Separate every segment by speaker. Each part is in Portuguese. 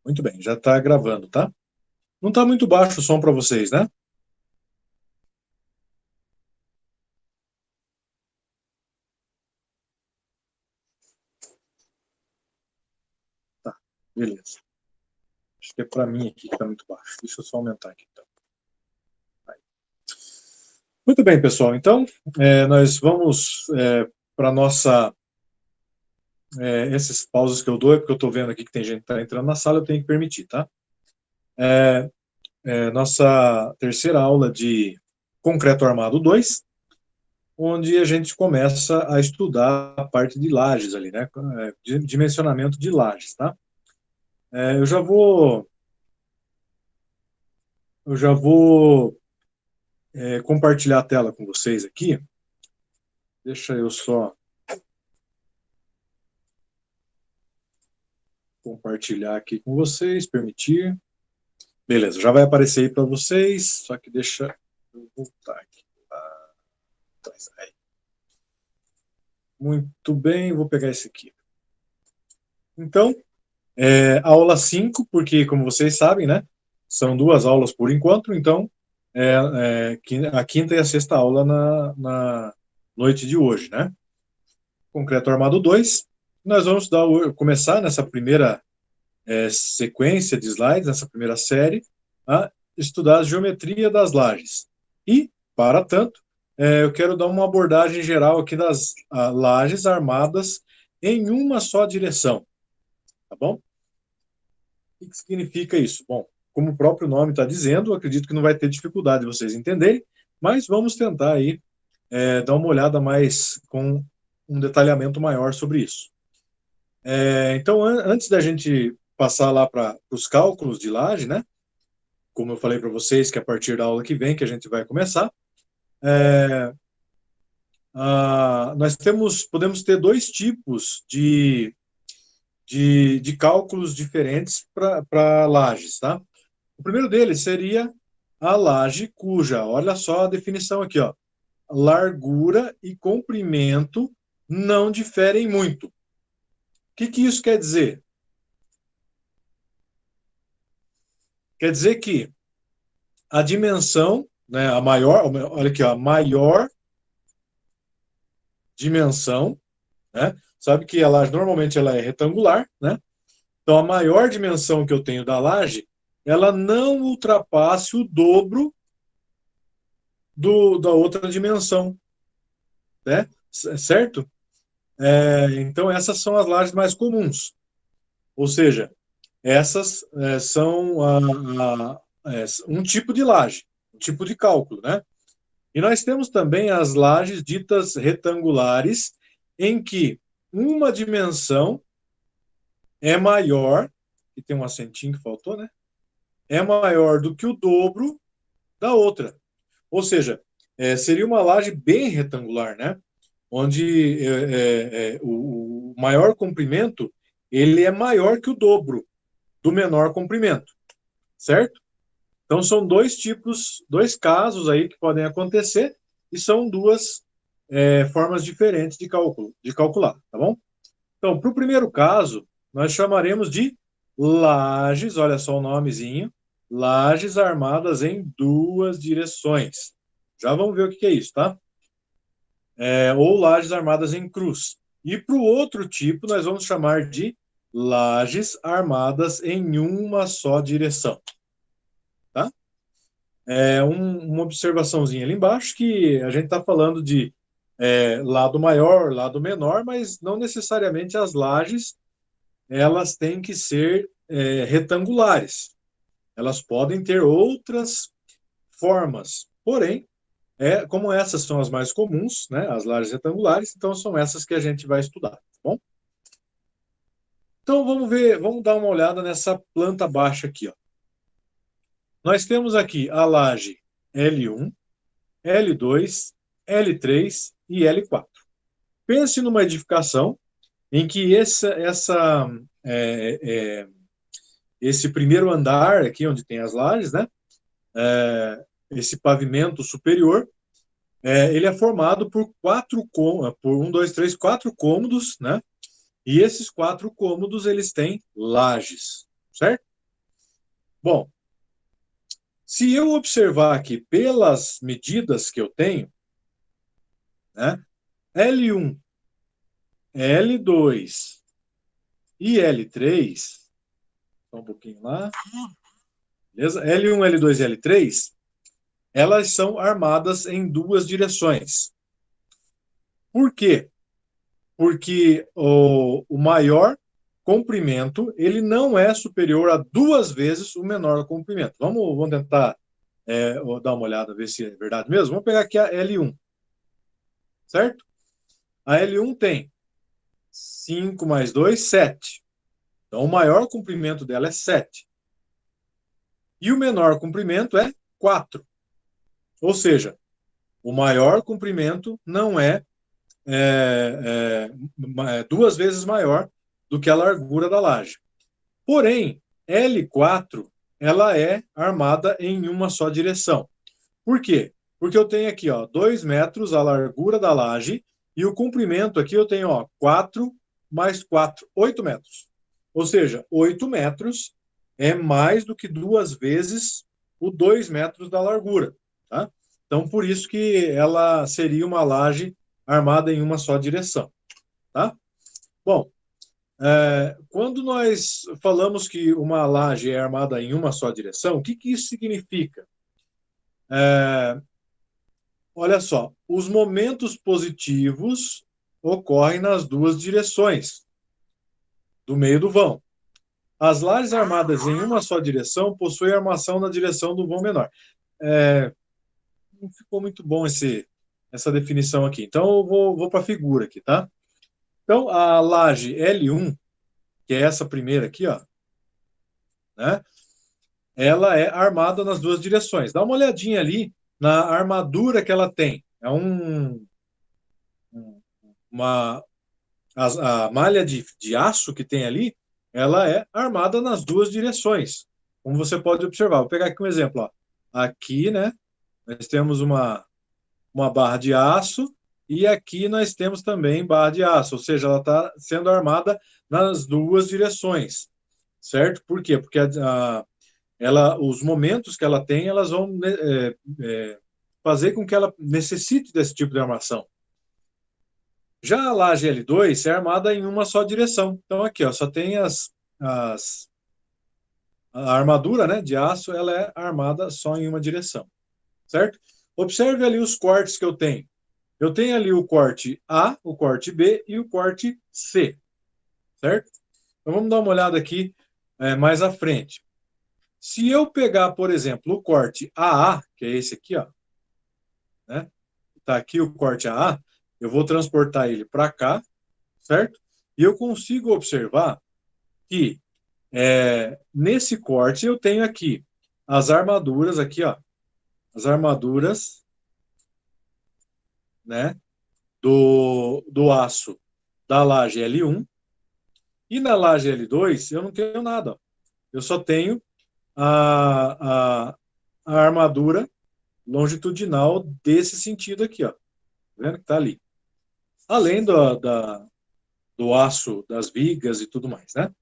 Speaker 1: Muito bem, já está gravando, tá? Não está muito baixo o som para vocês, né? Tá, beleza. Acho que é para mim aqui que está muito baixo. Deixa eu só aumentar aqui, então. Aí. Muito bem, pessoal. Então, nós vamos para nossa... esses pausos que eu dou é porque eu estou vendo aqui que tem gente que está entrando na sala, eu tenho que permitir, tá? Nossa terceira aula de Concreto Armado 2, onde a gente começa a estudar a parte de lajes ali, né? Dimensionamento de lajes, tá? Eu já vou compartilhar a tela com vocês aqui. Deixa eu só compartilhar aqui com vocês, permitir. Beleza, já vai aparecer aí para vocês, só que deixa eu voltar aqui. Aí. Muito bem, vou pegar esse aqui. Então, aula 5, porque, como vocês sabem, né, são 2 aulas por enquanto, então, a quinta e a sexta aula na noite de hoje, né? Concreto Armado 2. Nós vamos começar nessa primeira sequência de slides, nessa primeira série, a estudar a geometria das lajes. E, para tanto, eu quero dar uma abordagem geral aqui das lajes armadas em uma só direção. Tá bom? O que significa isso? Bom, como o próprio nome está dizendo, acredito que não vai ter dificuldade de vocês entenderem, mas vamos tentar aí dar uma olhada mais com um detalhamento maior sobre isso. Então, antes da gente passar lá para os cálculos de laje, né? Como eu falei para vocês, que a partir da aula que vem que a gente vai começar, nós podemos ter 2 tipos de cálculos diferentes para lajes, tá? O primeiro deles seria a laje cuja, olha só a definição aqui, ó, largura e comprimento não diferem muito. O que isso quer dizer? Quer dizer que a dimensão, né, a maior, olha aqui, ó, a maior dimensão, né? Sabe que a laje normalmente ela é retangular, né? Então a maior dimensão que eu tenho da laje, ela não ultrapasse o dobro da outra dimensão, né? Certo? Então essas são as lajes mais comuns. Ou seja, essas são um tipo de laje, um tipo de cálculo, né? E nós temos também as lajes ditas retangulares, em que uma dimensão é maior, e tem um acentinho que faltou, né? É maior do que o dobro da outra. Ou seja, seria uma laje bem retangular, né? Onde o maior comprimento ele é maior que o dobro do menor comprimento, certo? Então são 2 tipos, 2 casos aí que podem acontecer e são 2 formas diferentes de calcular, tá bom? Então, para o primeiro caso, nós chamaremos de lajes, olha só o nomezinho, lajes armadas em 2 direções. Já vamos ver o que é isso, tá? Ou lajes armadas em cruz. E para o outro tipo, nós vamos chamar de lajes armadas em uma só direção. Tá? Uma observaçãozinha ali embaixo que a gente está falando de lado maior, lado menor, mas não necessariamente as lajes elas têm que ser retangulares. Elas podem ter outras formas. Porém, como essas são as mais comuns, né, as lajes retangulares, então são essas que a gente vai estudar, tá bom? Então vamos ver, vamos dar uma olhada nessa planta baixa aqui, ó. Nós temos aqui a laje L1, L2, L3 e L4. Pense numa edificação em que esse primeiro andar aqui, onde tem as lajes, né? Esse pavimento superior, ele é formado por 4 cômodos, né? E esses 4 cômodos, eles têm lajes, certo? Bom, se eu observar aqui pelas medidas que eu tenho, né, L1, L2 e L3, só um pouquinho lá, beleza? L1, L2 e L3, elas são armadas em duas direções. Por quê? Porque o maior comprimento, ele não é superior a 2 vezes o menor comprimento. Vamos tentar dar uma olhada, ver se é verdade mesmo. Vamos pegar aqui a L1, certo? A L1 tem 5 mais 2, 7. Então, o maior comprimento dela é 7. E o menor comprimento é 4. Ou seja, o maior comprimento não é 2 vezes maior do que a largura da laje. Porém, L4, ela é armada em uma só direção. Por quê? Porque eu tenho aqui, ó, 2 metros a largura da laje e o comprimento aqui eu tenho, ó, 4 mais 4, 8 metros. Ou seja, 8 metros é mais do que 2 vezes o 2 metros da largura, tá? Então, por isso que ela seria uma laje armada em uma só direção, tá? Bom, quando nós falamos que uma laje é armada em uma só direção, o que isso significa? Olha só, os momentos positivos ocorrem nas duas direções do meio do vão. As lajes armadas em uma só direção possuem armação na direção do vão menor. Não ficou muito bom essa definição aqui. Então, eu vou para a figura aqui, tá? Então, a laje L1, que é essa primeira aqui, ó, né? Ela é armada nas duas direções. Dá uma olhadinha ali na armadura que ela tem. É uma a malha de aço que tem ali, ela é armada nas duas direções, como você pode observar. Vou pegar aqui um exemplo. Ó. Aqui, né, nós temos uma barra de aço e aqui nós temos também barra de aço, ou seja, ela está sendo armada nas duas direções, certo? Por quê? Porque os momentos que ela tem, elas vão fazer com que ela necessite desse tipo de armação. Já a laje L2 é armada em uma só direção. Então, aqui, ó, só tem a armadura, né, de aço, ela é armada só em uma direção, certo? Observe ali os cortes que eu tenho. Eu tenho ali o corte A, o corte B e o corte C, certo? Então, vamos dar uma olhada aqui mais à frente. Se eu pegar, por exemplo, o corte AA, que é esse aqui, ó, né? Tá aqui o corte AA, eu vou transportar ele para cá, certo? E eu consigo observar que nesse corte eu tenho aqui as armaduras, aqui, ó, as armaduras, né, do aço da laje L1, e na laje L2 eu não tenho nada, ó. Eu só tenho a armadura longitudinal desse sentido aqui, ó. Tá vendo que tá ali? Além do aço das vigas e tudo mais, né?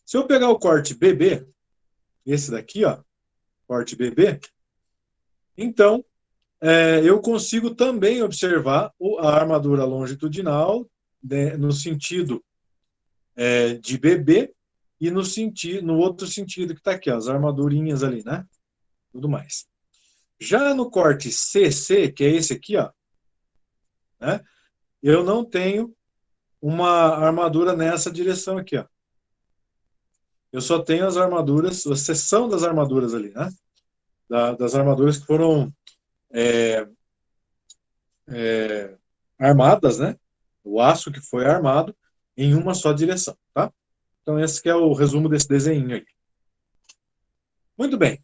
Speaker 1: Se eu pegar o corte BB, esse daqui, ó, corte BB, então eu consigo também observar a armadura longitudinal, né, no sentido de BB e no outro sentido que está aqui, ó, as armadurinhas ali, né? Tudo mais. Já no corte CC, que é esse aqui, ó, né? Eu não tenho uma armadura nessa direção aqui, ó. Eu só tenho as armaduras, a seção das armaduras ali, né? Das armaduras que foram armadas, né? O aço que foi armado em uma só direção, tá? Então esse que é o resumo desse desenho aí. Muito bem.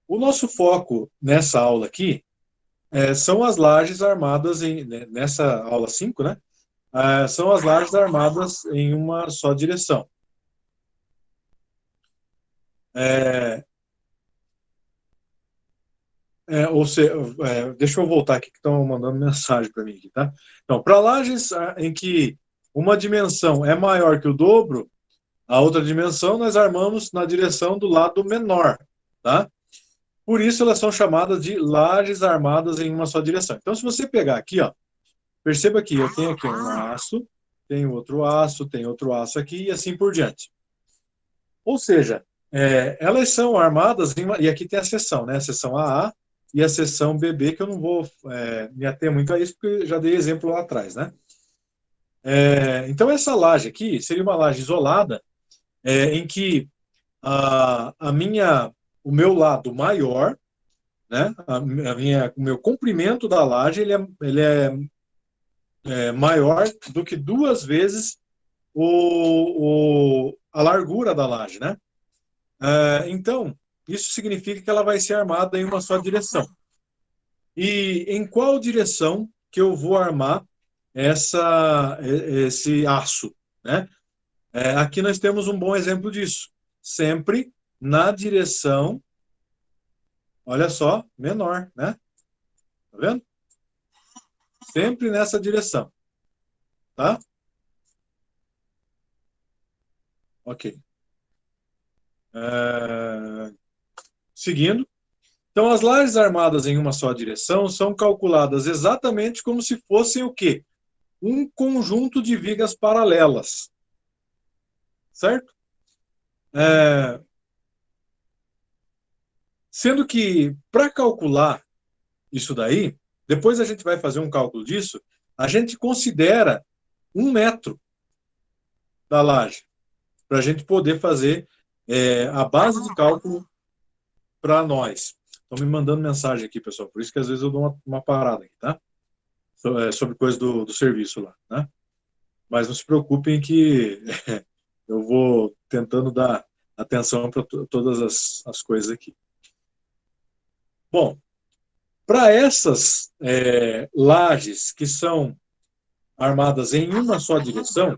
Speaker 1: O nosso foco nessa aula aqui são as lajes armadas nessa aula 5, né? São as lajes armadas em uma só direção. Ou seja, deixa eu voltar aqui que estão mandando mensagem para mim aqui, tá? Então, para lajes em que uma dimensão é maior que o dobro, A outra dimensão nós armamos na direção do lado menor, tá? Por isso elas são chamadas de lajes armadas em uma só direção. Então, se você pegar aqui, ó, perceba que eu tenho aqui um aço, tem outro aço aqui e assim por diante. Ou seja, elas são armadas em uma, e aqui tem a seção, né? A seção AA e a seção BB, que eu não vou me ater muito a isso, porque eu já dei exemplo lá atrás, né? Então, essa laje aqui seria uma laje isolada, em que o meu lado maior, né? O meu comprimento da laje ele é maior do que duas vezes a largura da laje, né? Então, isso significa que ela vai ser armada em uma só direção. E em qual direção que eu vou armar esse aço, né? Aqui nós temos um bom exemplo disso. Sempre na direção, olha só, menor, né? Tá vendo? Sempre nessa direção, tá? Ok. Seguindo. Então, as lajes armadas em uma só direção são calculadas exatamente como se fossem o quê? Um conjunto de vigas paralelas, certo? É, Sendo que, para calcular isso daí, depois a gente vai fazer um cálculo disso, a gente considera 1 metro da laje, para a gente poder fazer a base de cálculo para nós. Estão me mandando mensagem aqui, pessoal, por isso que às vezes eu dou uma parada aqui, tá? Sobre coisa do serviço lá, né? Mas não se preocupem que eu vou tentando dar atenção para todas as coisas aqui. Bom, para essas lajes que são armadas em uma só direção,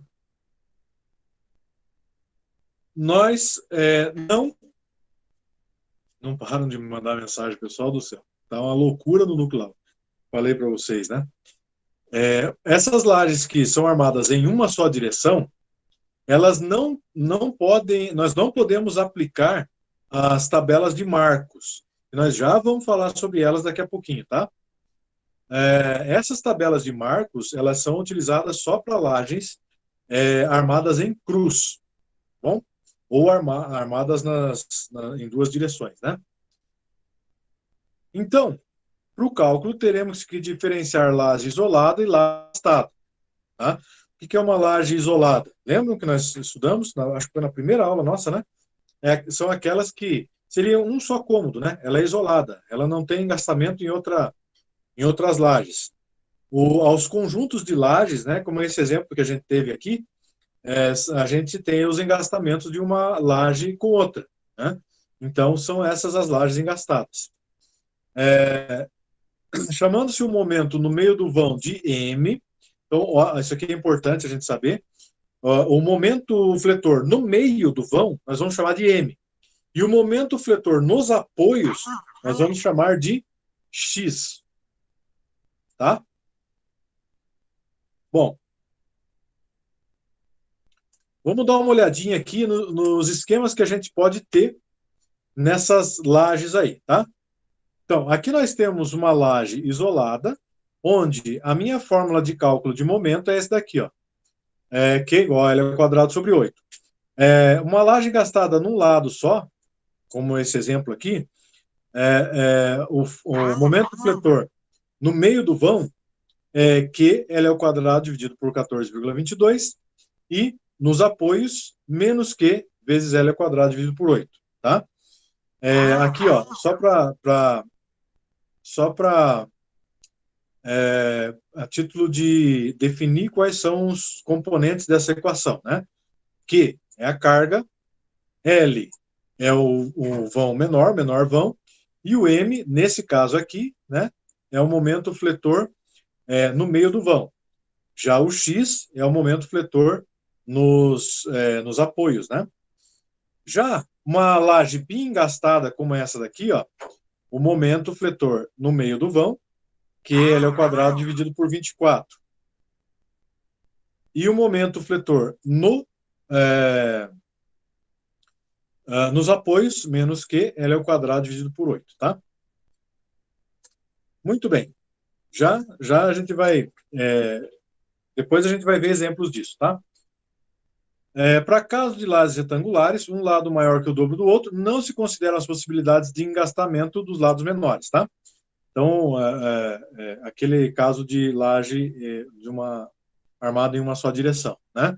Speaker 1: nós não param de me mandar mensagem, pessoal do céu. Tá uma loucura no núcleo. Falei para vocês, né? Essas lajes que são armadas em uma só direção, elas não podem, nós não podemos aplicar as tabelas de marcos. Nós já vamos falar sobre elas daqui a pouquinho, tá? Essas tabelas de marcos, elas são utilizadas só para lajes armadas em cruz, bom? Ou armadas em duas direções, né? Então, para o cálculo, teremos que diferenciar laje isolada e laje gastada, tá? O que é uma laje isolada? Lembram que nós estudamos, acho que foi na primeira aula nossa, né? São aquelas que seriam um só cômodo, né? Ela é isolada, ela não tem engastamento em outras lajes. Aos conjuntos de lajes, né? Como esse exemplo que a gente teve aqui, a gente tem os engastamentos de uma laje com outra, né? Então, são essas as lajes engastadas. Chamando-se o momento no meio do vão de M, então, ó, isso aqui é importante a gente saber, o momento fletor no meio do vão, nós vamos chamar de M. E o momento fletor nos apoios, nós vamos chamar de X. Tá? Bom, vamos dar uma olhadinha aqui nos esquemas que a gente pode ter nessas lajes aí, tá? Então, aqui nós temos uma laje isolada, onde a minha fórmula de cálculo de momento é essa daqui, ó. Que é igual a L ao quadrado sobre 8. Uma laje gastada num lado só, como esse exemplo aqui, o momento fletor no meio do vão é Q L ao quadrado dividido por 14,22 e nos apoios menos Q vezes L ao quadrado dividido por 8, tá? Aqui, ó, só para a título de definir quais são os componentes dessa equação, né? Q é a carga, L é o vão menor vão, e o M, nesse caso aqui, né, é o momento fletor no meio do vão. Já o X é o momento fletor nos apoios, né? Já uma laje bem engastada como essa daqui, ó, o momento fletor no meio do vão, que é L ao quadrado dividido por 24. E o momento fletor no nos apoios, menos Q, L ao quadrado dividido por 8, tá? Muito bem. Já a gente vai... depois a gente vai ver exemplos disso, tá? Para casos de lajes retangulares, um lado maior que o dobro do outro, não se consideram as possibilidades de engastamento dos lados menores, tá? Então, aquele caso de laje de uma armada em uma só direção, né?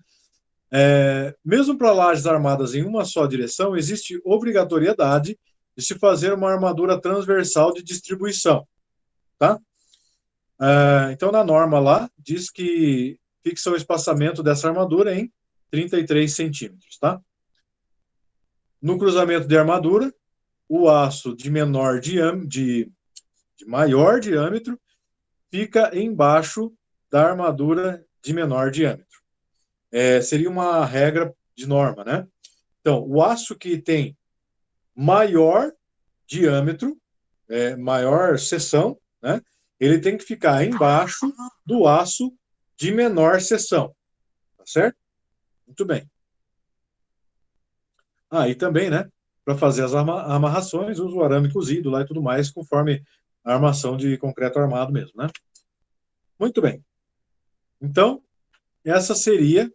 Speaker 1: Mesmo para lajes armadas em uma só direção, existe obrigatoriedade de se fazer uma armadura transversal de distribuição, tá? Então, na norma lá, diz que fixa o espaçamento dessa armadura em 33 centímetros, tá? No cruzamento de armadura, o aço de maior diâmetro fica embaixo da armadura de menor diâmetro. Seria uma regra de norma, né? Então, o aço que tem maior diâmetro, maior seção, né? Ele tem que ficar embaixo do aço de menor seção, tá certo? Muito bem. E também, né? Para fazer as amarrações, usa o arame cozido lá e tudo mais, conforme a armação de concreto armado mesmo, né? Muito bem. Então, essa seria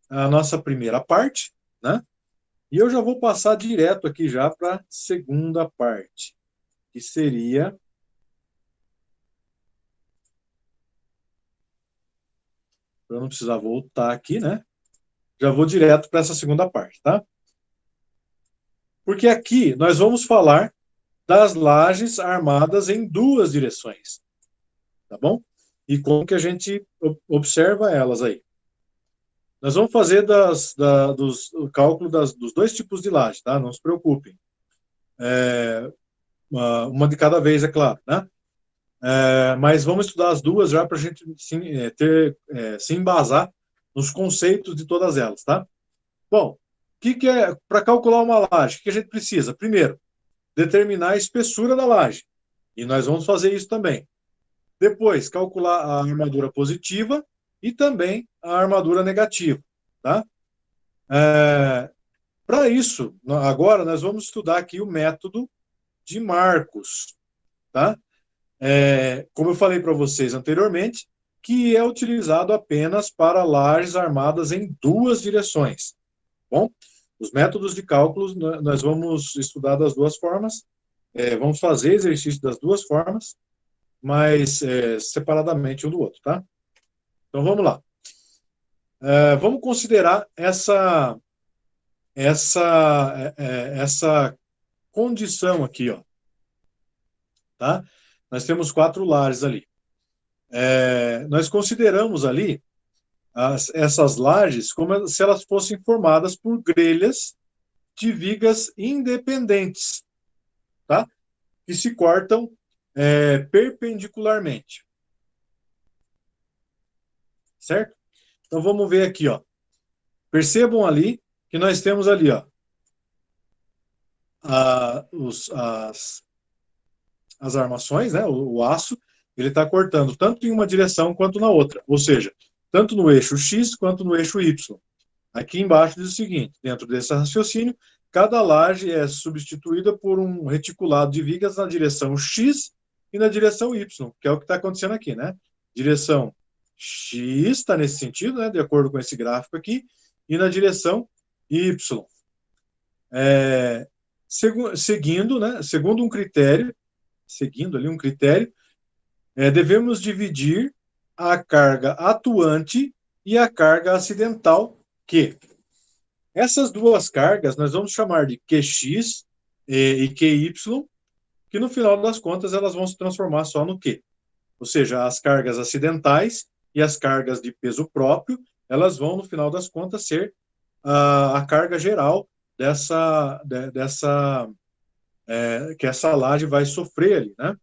Speaker 1: a nossa primeira parte, né? E eu já vou passar direto aqui já para a segunda parte, que seria... Para eu não precisar voltar aqui, né? Já vou direto para essa segunda parte, tá? Porque aqui nós vamos falar das lajes armadas em duas direções, tá bom? E como que a gente observa elas aí. Nós vamos fazer o cálculo dos dois tipos de laje, tá? Não se preocupem. Uma de cada vez, é claro, né? Mas vamos estudar as duas já para a gente se embasar nos conceitos de todas elas, tá? Bom, que é para calcular uma laje? O que a gente precisa? Primeiro, determinar a espessura da laje. E nós vamos fazer isso também. Depois, calcular a armadura positiva e também a armadura negativa, tá? Para isso, agora nós vamos estudar aqui o método de Marcos, tá? Como eu falei para vocês anteriormente, que é utilizado apenas para lajes armadas em duas direções. Bom, os métodos de cálculos nós vamos estudar das duas formas, vamos fazer exercício das duas formas, mas separadamente um do outro, tá? Então vamos lá. Vamos considerar essa condição aqui, ó, tá? Nós temos 4 lajes ali. Nós consideramos ali essas lajes como se elas fossem formadas por grelhas de vigas independentes, tá? Que se cortam perpendicularmente. Certo? Então vamos ver aqui, ó. Percebam ali que nós temos ali, ó, as armações, né? O aço, ele está cortando tanto em uma direção quanto na outra. Ou seja, tanto no eixo X quanto no eixo Y. Aqui embaixo diz o seguinte: dentro desse raciocínio, cada laje é substituída por um reticulado de vigas na direção X e na direção Y, que é o que está acontecendo aqui, né? Direção X está nesse sentido, né? De acordo com esse gráfico aqui, e na direção Y. Seguindo, né? Segundo ali um critério, devemos dividir a carga atuante e a carga acidental, que essas duas cargas nós vamos chamar de QX e QY, que no final das contas elas vão se transformar só no Q. Ou seja, as cargas acidentais e as cargas de peso próprio, elas vão no final das contas ser a carga geral que essa laje vai sofrer ali, né?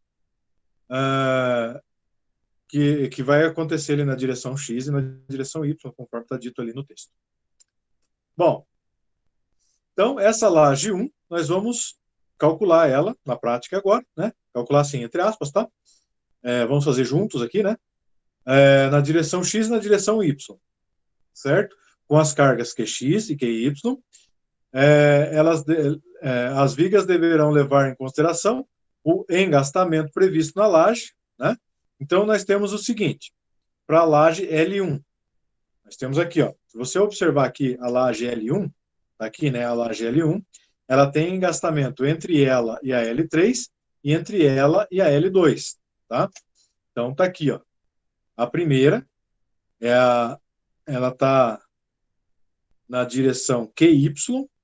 Speaker 1: Que vai acontecer ali na direção X e na direção Y, conforme está dito ali no texto. Bom, então essa laje 1, nós vamos calcular ela na prática agora, né? Calcular assim, entre aspas, tá? Vamos fazer juntos aqui, né? Na direção X e na direção Y, certo? Com as cargas QX e QY, as vigas deverão levar em consideração o engastamento previsto na laje, né? Então, nós temos o seguinte, para a laje L1, nós temos aqui, ó, se você observar aqui a laje L1, tá aqui, né, a laje L1, ela tem engastamento entre ela e a L3 e entre ela e a L2, tá? Então, tá aqui, ó, a primeira, ela está na direção QY,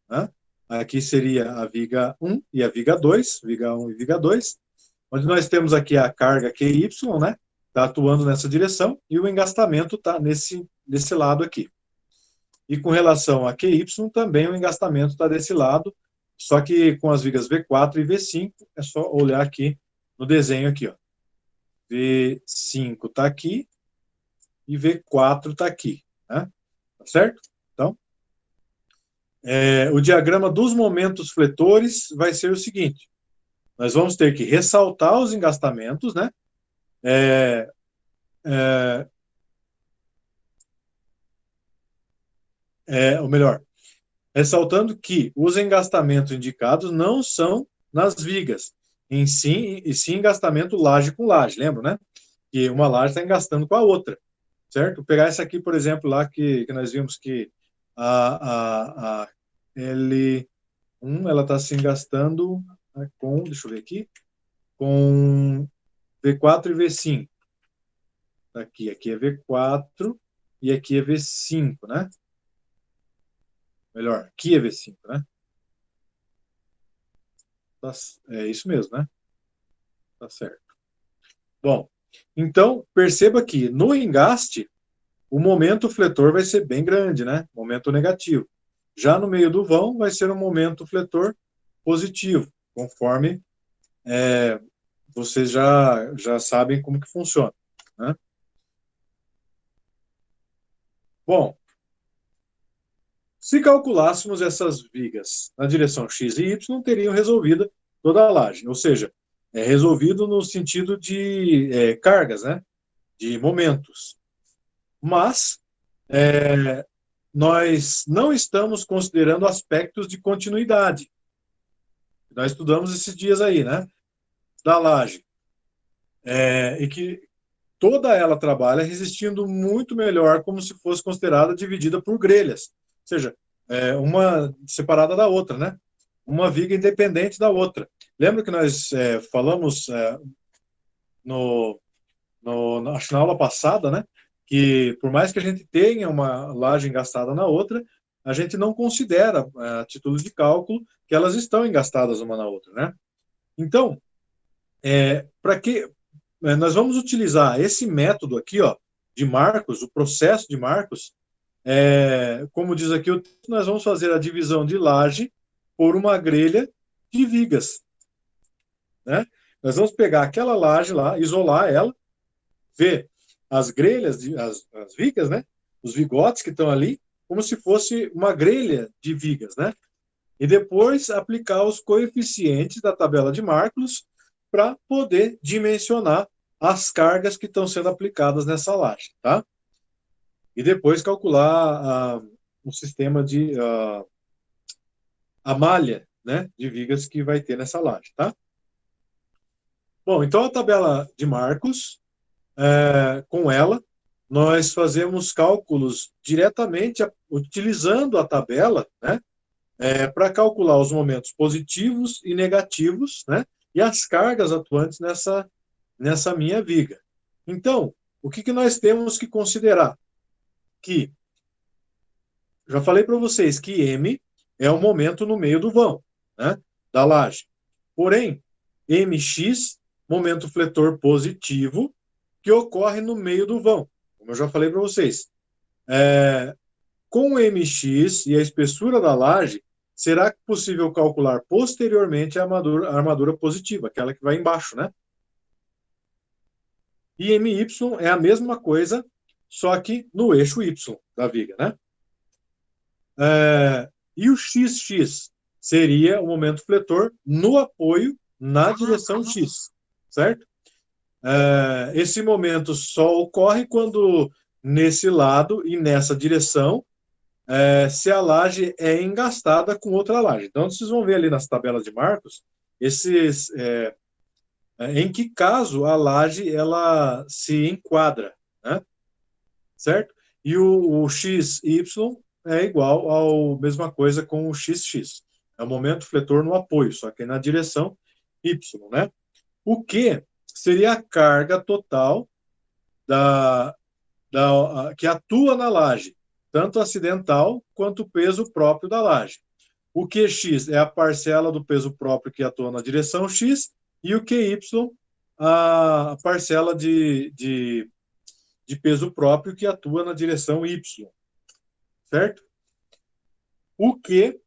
Speaker 1: né? Aqui seria a viga 1 e a viga 2, viga 1 e viga 2, onde nós temos aqui a carga QY, né? Está atuando nessa direção, e o engastamento está nesse lado aqui. E com relação a QY, também o engastamento está desse lado, só que com as vigas V4 e V5, é só olhar aqui no desenho aqui, ó. V5 está aqui e V4 está aqui, né? Tá certo? Então, o diagrama dos momentos fletores vai ser o seguinte: nós vamos ter que ressaltar os engastamentos, né? Ou melhor, ressaltando que os engastamentos indicados não são nas vigas, e sim engastamento laje com laje, lembra, né? Que uma laje está engastando com a outra, certo? Vou pegar essa aqui, por exemplo, lá que nós vimos que a L1, ela está se engastando com, deixa eu ver aqui, com V4 e V5. Aqui é V4 e aqui é V5, né? Melhor, aqui é V5, né? É isso mesmo, né? Tá certo. Bom, então, perceba que no engaste, o momento fletor vai ser bem grande, né? Momento negativo. Já no meio do vão, vai ser um momento fletor positivo, conforme vocês já sabem como que funciona, né? Bom, se calculássemos essas vigas na direção x e y, teriam resolvido toda a laje, ou seja, resolvido no sentido de cargas, né? De momentos. Mas nós não estamos considerando aspectos de continuidade. Nós estudamos esses dias aí, né? Da laje. E que toda ela trabalha resistindo muito melhor como se fosse considerada dividida por grelhas. Ou seja, uma separada da outra, né? Uma viga independente da outra. Lembra que nós falamos acho que na aula passada, né? Que por mais que a gente tenha uma laje engastada na outra, a gente não considera, a título de cálculo, que elas estão engastadas uma na outra, né? Então, para que nós vamos utilizar esse método aqui, ó, de Marcos, o processo de Marcos, como diz aqui, nós vamos fazer a divisão de laje por uma grelha de vigas, né? Nós vamos pegar aquela laje lá, isolar ela, ver as grelhas, as vigas, né? Os vigotes que estão ali, como se fosse uma grelha de vigas, né? E depois aplicar os coeficientes da tabela de Marcos para poder dimensionar as cargas que estão sendo aplicadas nessa laje, tá? E depois calcular o sistema de a malha, né, de vigas que vai ter nessa laje, tá? Bom, então a tabela de Marcos, com ela, nós fazemos cálculos diretamente utilizando a tabela, né, para calcular os momentos positivos e negativos, né, e as cargas atuantes nessa minha viga. Então, o que nós temos que considerar? Que, já falei para vocês que M é o momento no meio do vão, né, da laje. Porém, MX, momento fletor positivo, que ocorre no meio do vão, como eu já falei para vocês. Com o MX e a espessura da laje, será possível calcular posteriormente a armadura positiva, aquela que vai embaixo, né? E MY é a mesma coisa, só que no eixo Y da viga, né? E o XX seria o momento fletor no apoio na direção X, certo? Esse momento só ocorre quando nesse lado e nessa direção se a laje é engastada com outra laje. Então, vocês vão ver ali nas tabelas de marcos, em que caso a laje ela se enquadra, né? Certo? E o XY é igual ao mesma coisa com o XX. É o momento fletor no apoio, só que na direção Y, né? O que seria a carga total que atua na laje, tanto acidental quanto o peso próprio da laje. O QX é a parcela do peso próprio que atua na direção X, e o QY, a parcela de peso próprio que atua na direção Y, certo? O que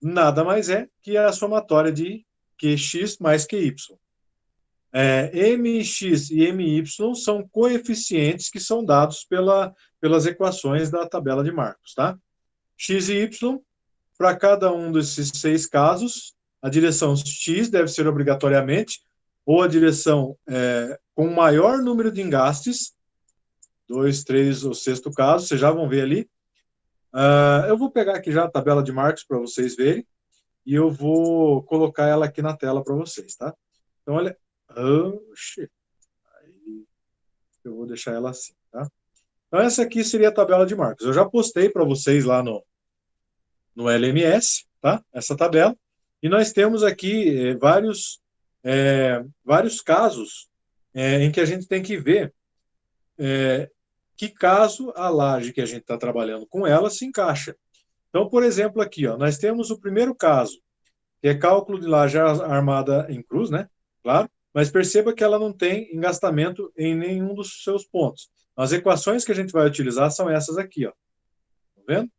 Speaker 1: nada mais é que a somatória de QX mais QY. MX e MY são coeficientes que são dados pelas equações da tabela de Marcos, tá? X e Y, para cada um desses 6 casos, a direção X deve ser obrigatoriamente ou a direção com maior número de engastes, 2, 3, o sexto caso, vocês já vão ver ali. Eu vou pegar aqui já a tabela de Marcos para vocês verem, e eu vou colocar ela aqui na tela para vocês, tá? Então, olha... Aí eu vou deixar ela assim, tá? Então, essa aqui seria a tabela de Marcos. Eu já postei para vocês lá no LMS, tá? Essa tabela. E nós temos aqui vários casos em que a gente tem que ver que caso a laje que a gente está trabalhando com ela se encaixa. Então, por exemplo, aqui, ó, nós temos o primeiro caso, que é cálculo de laje armada em cruz, né? Claro, mas perceba que ela não tem engastamento em nenhum dos seus pontos. As equações que a gente vai utilizar são essas aqui, ó. Tá vendo?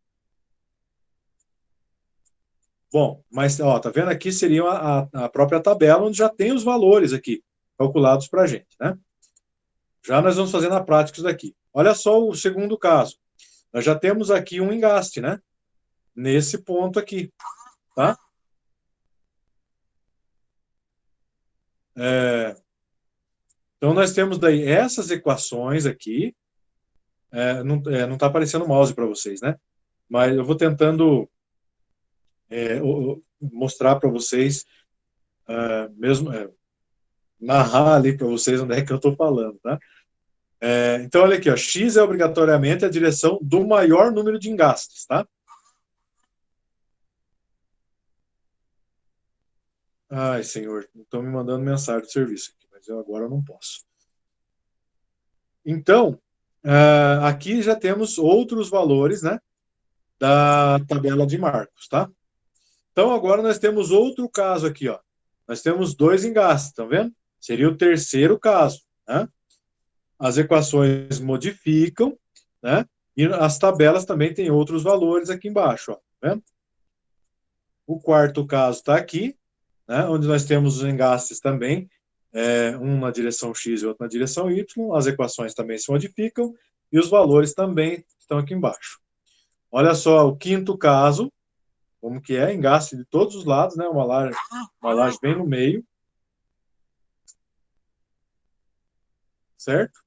Speaker 1: Bom, mas, ó, tá vendo aqui seria a própria tabela onde já tem os valores aqui calculados para a gente, né? Já nós vamos fazer na prática isso daqui. Olha só o segundo caso. Nós já temos aqui um engaste, né? Nesse ponto aqui, tá? Então, nós temos daí essas equações aqui. Não está aparecendo o mouse para vocês, né? Mas eu vou tentando mostrar para vocês, mesmo narrar ali para vocês onde é que eu estou falando, tá? Então, olha aqui, ó, X é obrigatoriamente a direção do maior número de engastes, tá? Ai, senhor, estão me mandando mensagem de serviço aqui, mas eu agora não posso. Então, aqui já temos outros valores, né, da tabela de Marcos, tá? Então, agora nós temos outro caso aqui, ó. Nós temos 2 engastes, estão vendo? Seria o terceiro caso, né? As equações modificam, né? E as tabelas também têm outros valores aqui embaixo, ó. Tá vendo? O quarto caso está aqui, né? Onde nós temos os engastes também, um na direção X e outro na direção Y. As equações também se modificam e os valores também estão aqui embaixo. Olha só o quinto caso, como que é, engaste de todos os lados, né? Uma laje bem no meio, certo?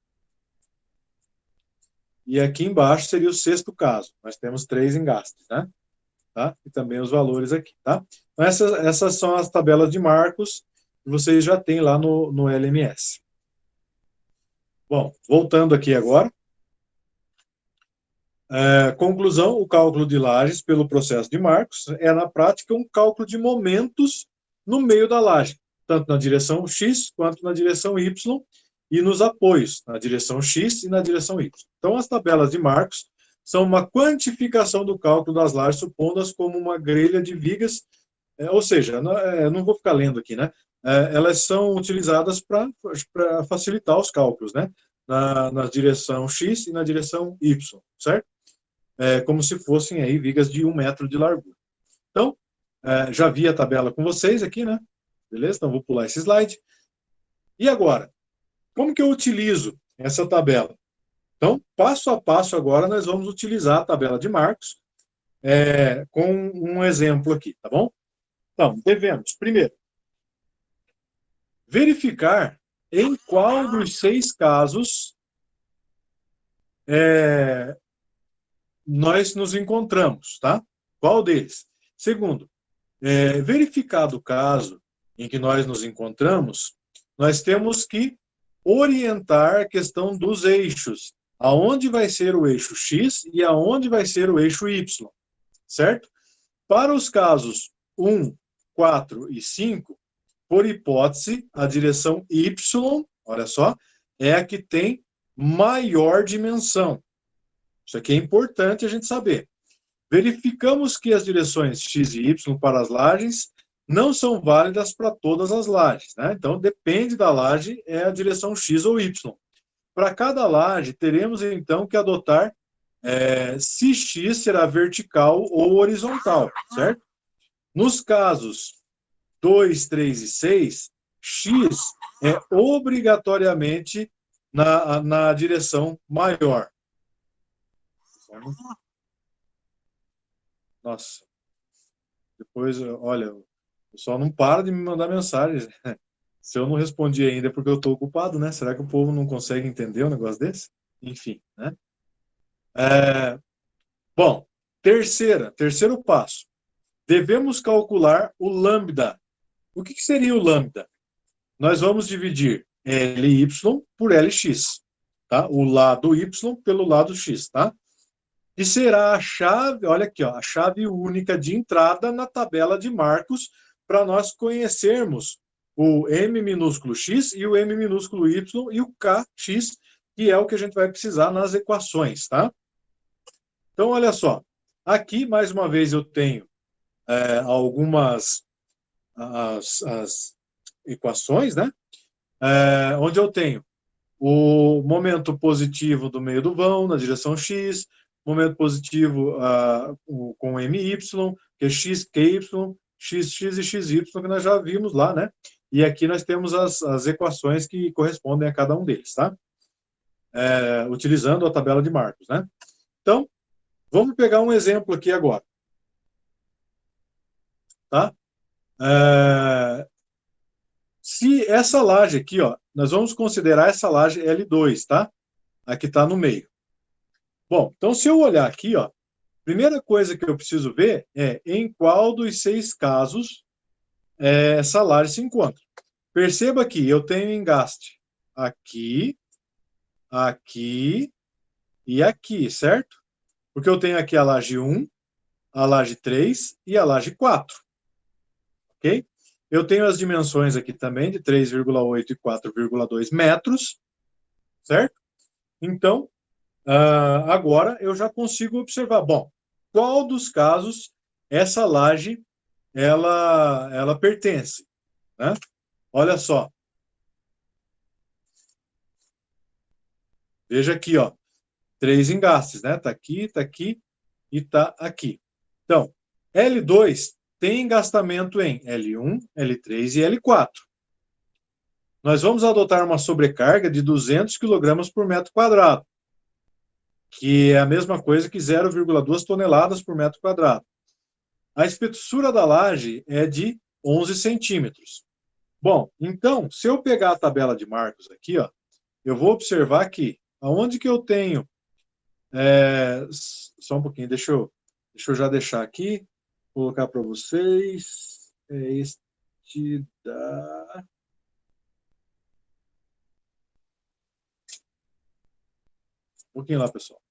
Speaker 1: E aqui embaixo seria o sexto caso. Nós temos 3 engastes, né? Tá? E também os valores aqui, tá? Então, essas são as tabelas de marcos que vocês já têm lá no LMS. Bom, voltando aqui agora. Conclusão, o cálculo de lajes pelo processo de Marcos é, na prática, um cálculo de momentos no meio da laje, tanto na direção X quanto na direção Y, e nos apoios, na direção X e na direção Y. Então, as tabelas de Marcos são uma quantificação do cálculo das lajes, supondo-as como uma grelha de vigas, ou seja, não vou ficar lendo aqui, né? Elas são utilizadas para facilitar os cálculos, né? Na direção X e na direção Y, certo? Como se fossem aí vigas de 1 metro de largura. Então, já vi a tabela com vocês aqui, né? Beleza? Então, vou pular esse slide. E agora, como que eu utilizo essa tabela? Então, passo a passo agora, nós vamos utilizar a tabela de Marcos com um exemplo aqui, tá bom? Então, devemos, primeiro, verificar em qual dos 6 casos nós nos encontramos, tá? Qual deles? Segundo, verificado o caso em que nós nos encontramos, nós temos que orientar a questão dos eixos. Aonde vai ser o eixo X e aonde vai ser o eixo Y, certo? Para os casos 1, 4 e 5, por hipótese, a direção Y, olha só, é a que tem maior dimensão. Isso aqui é importante a gente saber. Verificamos que as direções X e Y para as lajes não são válidas para todas as lajes, né? Então, depende da laje, é a direção X ou Y. Para cada laje, teremos, então, que adotar se X será vertical ou horizontal, certo? Nos casos 2, 3 e 6, X é obrigatoriamente na direção maior. Nossa, depois, olha, o pessoal não para de me mandar mensagens. Se eu não respondi ainda é porque eu estou ocupado, né? Será que o povo não consegue entender um negócio desse? Enfim, né? Bom, terceiro passo. Devemos calcular o lambda. O que seria o lambda? Nós vamos dividir Ly por Lx, tá? O lado y pelo lado x, tá? E será a chave, olha aqui, ó, a chave única de entrada na tabela de Marcos para nós conhecermos o m minúsculo x e o m minúsculo y e o kx, que é o que a gente vai precisar nas equações, tá? Então, olha só, aqui, mais uma vez, eu tenho algumas as equações, né? Onde eu tenho o momento positivo do meio do vão, na direção x, momento positivo com my, que é x, ky, xx e xy, que nós já vimos lá, né? E aqui nós temos as equações que correspondem a cada um deles, tá? Utilizando a tabela de Marcos, né? Então, vamos pegar um exemplo aqui agora, tá? Se essa laje aqui, ó, nós vamos considerar essa laje L2, tá? A que está no meio. Bom, então se eu olhar aqui, ó, primeira coisa que eu preciso ver é em qual dos 6 casos essa laje se encontra. Perceba que eu tenho engaste aqui, aqui e aqui, certo? Porque eu tenho aqui a laje 1, a laje 3 e a laje 4. Ok? Eu tenho as dimensões aqui também de 3,8 e 4,2 metros, certo? Então, agora eu já consigo observar, bom, qual dos casos essa laje ela pertence, né? Olha só. Veja aqui, ó, 3 engastes, né? Tá aqui e tá aqui. Então, L2 tem engastamento em L1, L3 e L4. Nós vamos adotar uma sobrecarga de 200 kg por metro quadrado, que é a mesma coisa que 0,2 toneladas por metro quadrado. A espessura da laje é de 11 centímetros. Bom, então, se eu pegar a tabela de Marcos aqui, ó, eu vou observar que aonde que eu tenho... só um pouquinho, deixa eu já deixar aqui, colocar para vocês. Este da... Um pouquinho lá, pessoal.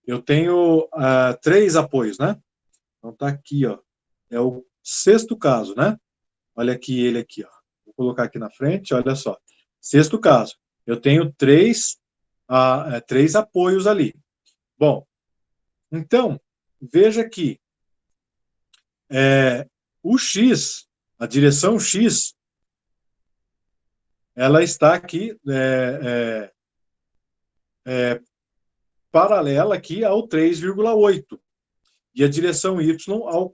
Speaker 1: Eu tenho 3 apoios, né? Então tá aqui, ó. É o 6º caso, né? Olha aqui ele aqui, ó. Vou colocar aqui na frente, olha só. 6º caso. Eu tenho 3 apoios ali. Bom, então, veja que o X, a direção X, ela está aqui paralela aqui ao 3,8. E a direção Y ao...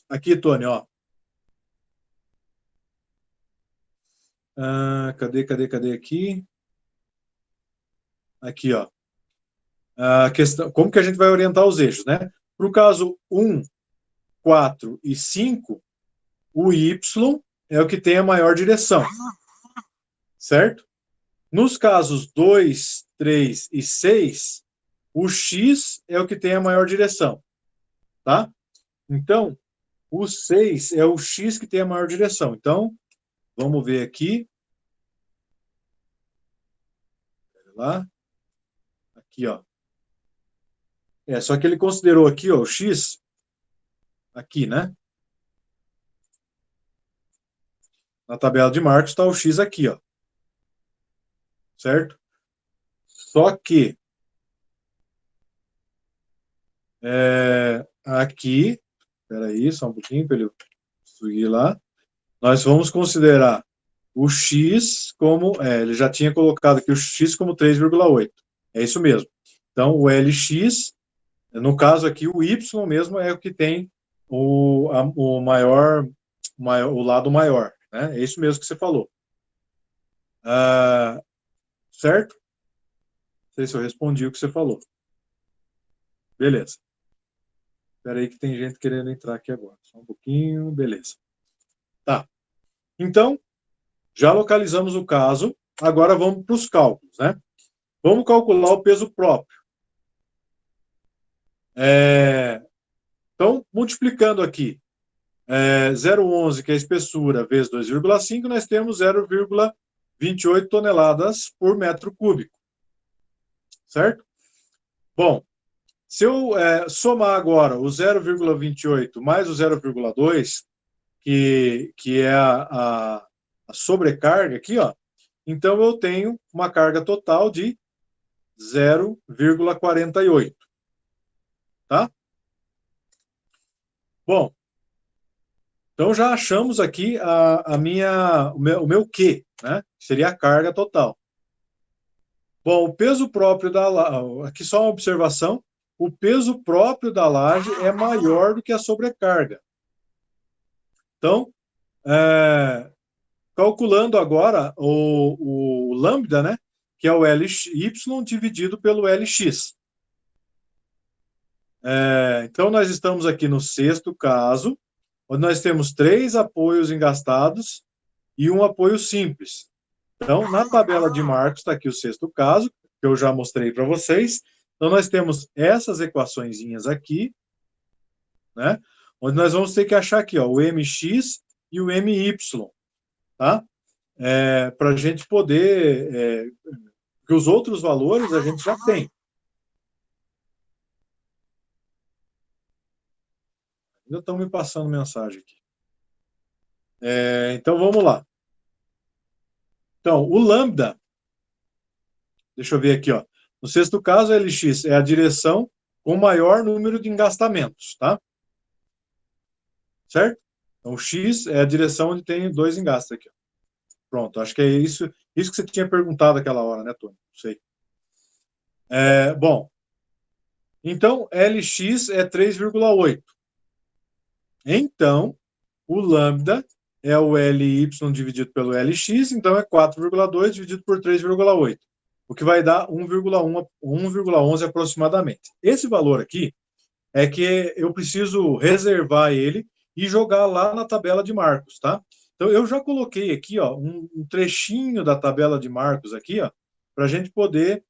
Speaker 1: Aqui, Tony, ó. Cadê aqui? Aqui, ó. A questão, como que a gente vai orientar os eixos, né? Para o caso 1, 4 e 5, o Y é o que tem a maior direção, certo? Nos casos 2, 3 e 6, o x é o que tem a maior direção, tá? Então, o 6 é o x que tem a maior direção. Então, vamos ver aqui. Lá. Aqui, ó. Só que ele considerou aqui, ó, o x, aqui, né? Na tabela de Marcos está o x aqui, ó. Certo? Só que aqui, espera aí, só um pouquinho para ele subir lá. Nós vamos considerar o x como, ele já tinha colocado aqui o x como 3,8. É isso mesmo. Então, o LX, no caso aqui, o Y mesmo é o que tem o maior, o lado maior, né? É isso mesmo que você falou. Certo? Não sei se eu respondi o que você falou. Beleza. Espera aí que tem gente querendo entrar aqui agora. Só um pouquinho, beleza. Tá. Então, já localizamos o caso. Agora vamos para os cálculos, né? Vamos calcular o peso próprio. Então, multiplicando aqui, 0,11, que é a espessura, vezes 2,5, nós temos 0,28 toneladas por metro cúbico. Certo? Bom, se eu somar agora o 0,28 mais o 0,2, que é a sobrecarga aqui, ó, então eu tenho uma carga total de 0,48. Tá? Bom, então já achamos aqui o meu Q, né? Seria a carga total. Bom, o peso próprio da laje, aqui só uma observação, o peso próprio da laje é maior do que a sobrecarga. Então, calculando agora o lambda, né? Que é o LY dividido pelo LX. Então, nós estamos aqui no sexto caso, onde nós temos 3 apoios engastados e um apoio simples. Então, na tabela de Marcos, está aqui o sexto caso, que eu já mostrei para vocês. Então, nós temos essas equaçõezinhas aqui, né? Onde nós vamos ter que achar aqui, ó, o MX e o MY, tá? Para a gente poder... porque os outros valores a gente já tem. Ainda estão me passando mensagem aqui. Então, vamos lá. Então, o lambda, deixa eu ver aqui, ó. No sexto caso, LX é a direção com maior número de engastamentos, tá? Certo? Então, o X é a direção onde tem 2 engastes aqui. Ó. Pronto, acho que é isso que você tinha perguntado aquela hora, né, Tony? Não sei. Bom, então, LX é 3,8. Então, o lambda é o LY dividido pelo LX, então é 4,2 dividido por 3,8, o que vai dar 1,11 aproximadamente. Esse valor aqui é que eu preciso reservar ele e jogar lá na tabela de Marcos, tá? Então, eu já coloquei aqui, ó, um trechinho da tabela de Marcos aqui, ó, para a gente poder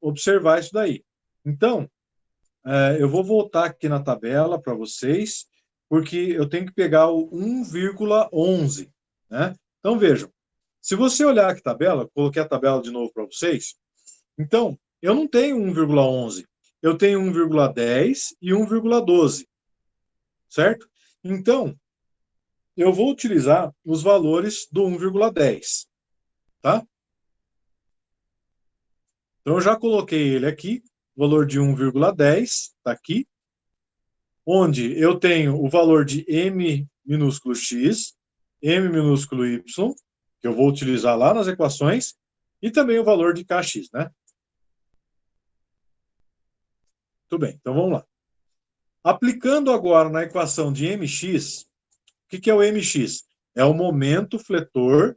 Speaker 1: observar isso daí. Então, eu vou voltar aqui na tabela para vocês, porque eu tenho que pegar o 1,11, né? Então, vejam, se você olhar aqui a tabela, coloquei a tabela de novo para vocês, então, eu não tenho 1,11, eu tenho 1,10 e 1,12, certo? Então, eu vou utilizar os valores do 1,10, tá? Então, eu já coloquei ele aqui, o valor de 1,10, está aqui, onde eu tenho o valor de M minúsculo x, M minúsculo y, que eu vou utilizar lá nas equações, e também o valor de kx, né? Tudo bem, então vamos lá. Aplicando agora na equação de mx, o que é o mx? É o momento fletor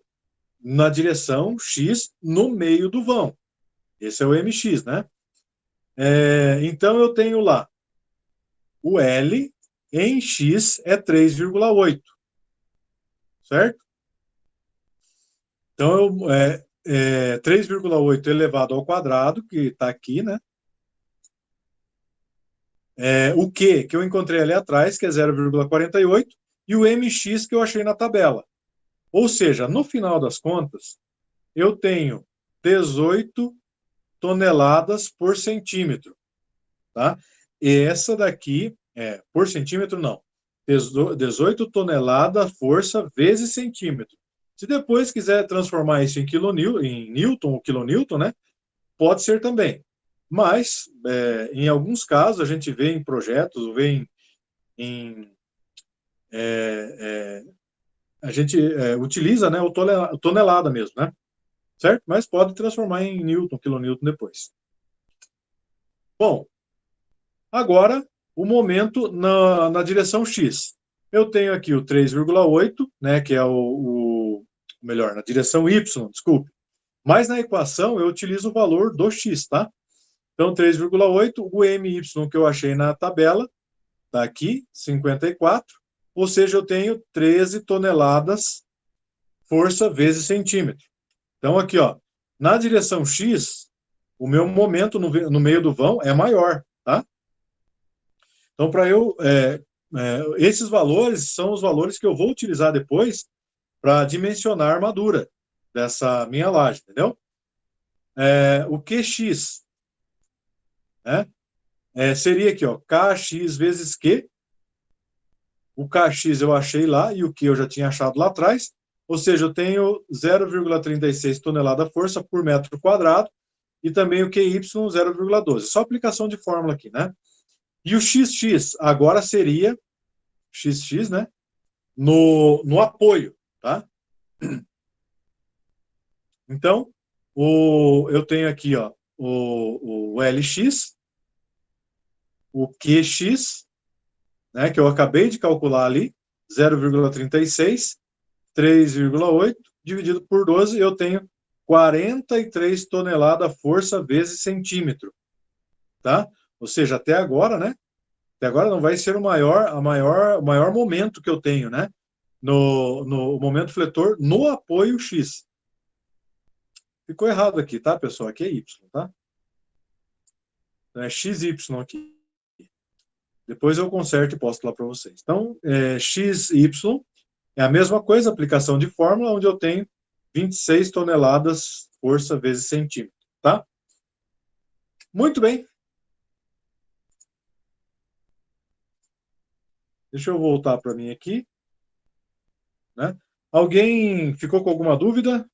Speaker 1: na direção x no meio do vão. Esse é o mx, né? Então eu tenho lá o L em x é 3,8. certo? Então, 3,8 elevado ao quadrado, que está aqui, né? O Q, que eu encontrei ali atrás, que é 0,48, e o MX que eu achei na tabela. Ou seja, no final das contas, eu tenho 18 toneladas por centímetro, tá? E essa daqui, por centímetro não, 18 toneladas força vezes centímetro. Se depois quiser transformar isso em Newton ou quilonewton, né? Pode ser também. Mas, em alguns casos, a gente vê em projetos, vê em a gente utiliza, né, o tonelada mesmo, né? Certo? Mas pode transformar em Newton, quilonewton depois. Bom, agora o momento na direção X. Eu tenho aqui o 3,8, né, que é melhor, na direção Y, desculpe. Mas na equação eu utilizo o valor do X, tá? Então, 3,8, o MY que eu achei na tabela, está aqui, 54, ou seja, eu tenho 13 toneladas força vezes centímetro. Então, aqui, ó, na direção X, o meu momento no meio do vão é maior, tá? Então, esses valores são os valores que eu vou utilizar depois para dimensionar a armadura dessa minha laje, entendeu? O QX, né? Seria aqui, ó, KX vezes Q. O KX eu achei lá e o Q eu já tinha achado lá atrás. Ou seja, eu tenho 0,36 tonelada força por metro quadrado e também o QY 0,12. Só aplicação de fórmula aqui, né? E o XX agora seria XX, né? No apoio, tá? Então, eu tenho aqui, ó, o LX, o QX, né, que eu acabei de calcular ali, 0,36, 3,8, dividido por 12, eu tenho 43 toneladas força vezes centímetro, tá? Ou seja, até agora, né? Até agora não vai ser o maior momento que eu tenho, né? No momento fletor, no apoio X. Ficou errado aqui, tá, pessoal? Aqui é Y, tá? Então é XY aqui. Depois eu conserto e posto lá para vocês. Então, XY é a mesma coisa, aplicação de fórmula, onde eu tenho 26 toneladas força vezes centímetro, tá? Muito bem. Deixa eu voltar para mim aqui, né? Alguém ficou com alguma dúvida?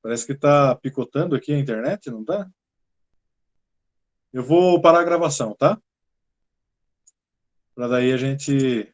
Speaker 1: Parece que está picotando aqui a internet, não tá? Eu vou parar a gravação, tá? Para daí a gente